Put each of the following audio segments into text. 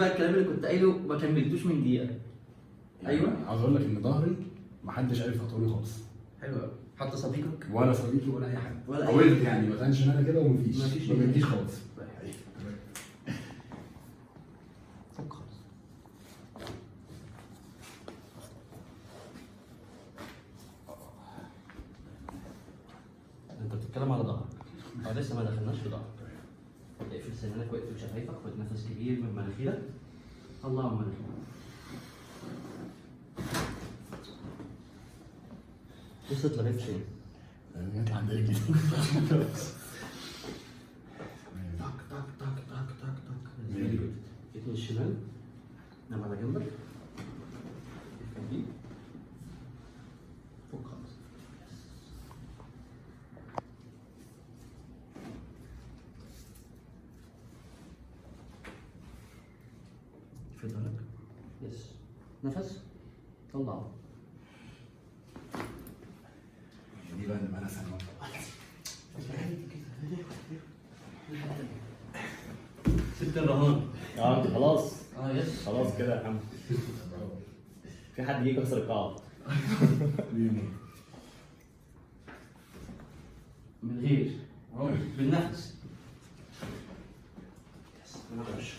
بقى الكلام اللي كنت قايله ما كملتوش من دقيقه. ايوه عاوز اقول لك ان ظهري محدش عارف يخطوني خالص، حلو قوي. حتى صديقك ولا صديقي ولا اي حد. ولا أي حاولت يعني ما كانش انا كده ومفيش مفيش ما بيجيش خالص. فك خالص. انت بتتكلم على ظهرك لسه ما دخلناش في ظهرك. اقفل سنانك واقفل شفايفك، خد نفس كبير من مناخيرك، طلع من مناخيرك. وصلت لغايه فين؟ جت عند رجلي. تك تك تك تك تك تك. ايدين الشمال، نام على جنبك. فوق خالص. في ظهرك. يس. نفس. طلعه. دي بقى اللي انا سامعها. ست الرهان. خلاص يس. خلاص كده يا محمد. في حد يجي يكسر القاعده. من غير بالنفس. يس. من على وشك.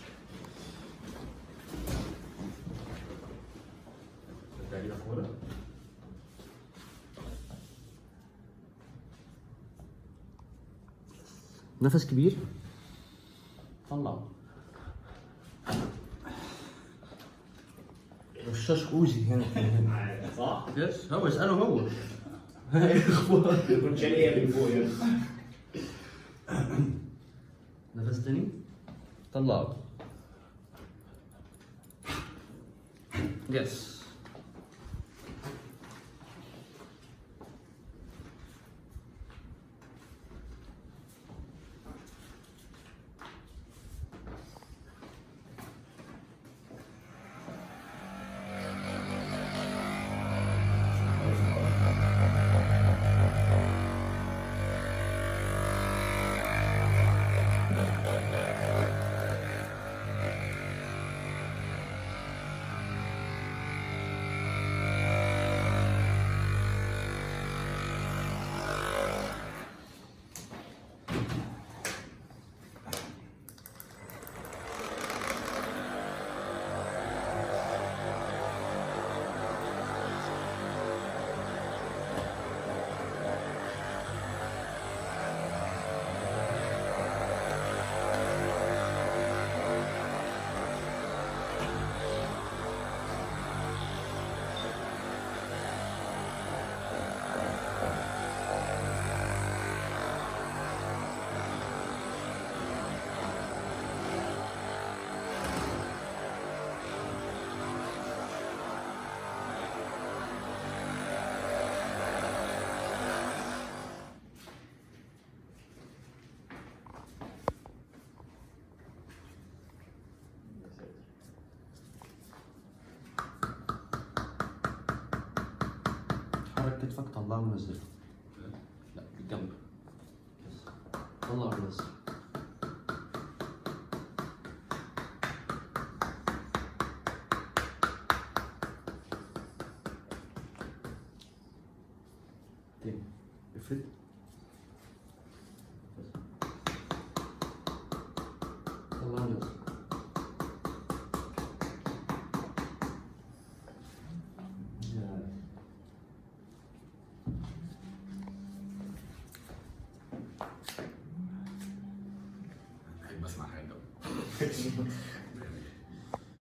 تقريبا كوره. نفس كبير. طلع. رشاش اوزي هنا. صح؟ يس. هو اساله هو. كنت شايل ايه من فوق يا نفس تاني. طلعه. يس. حرك كتفك، طلعه ونزله. لا بالجنب. يس. طلع ونزل. تاني. افرد. طلع ونزل. بحب اسمع حاجه.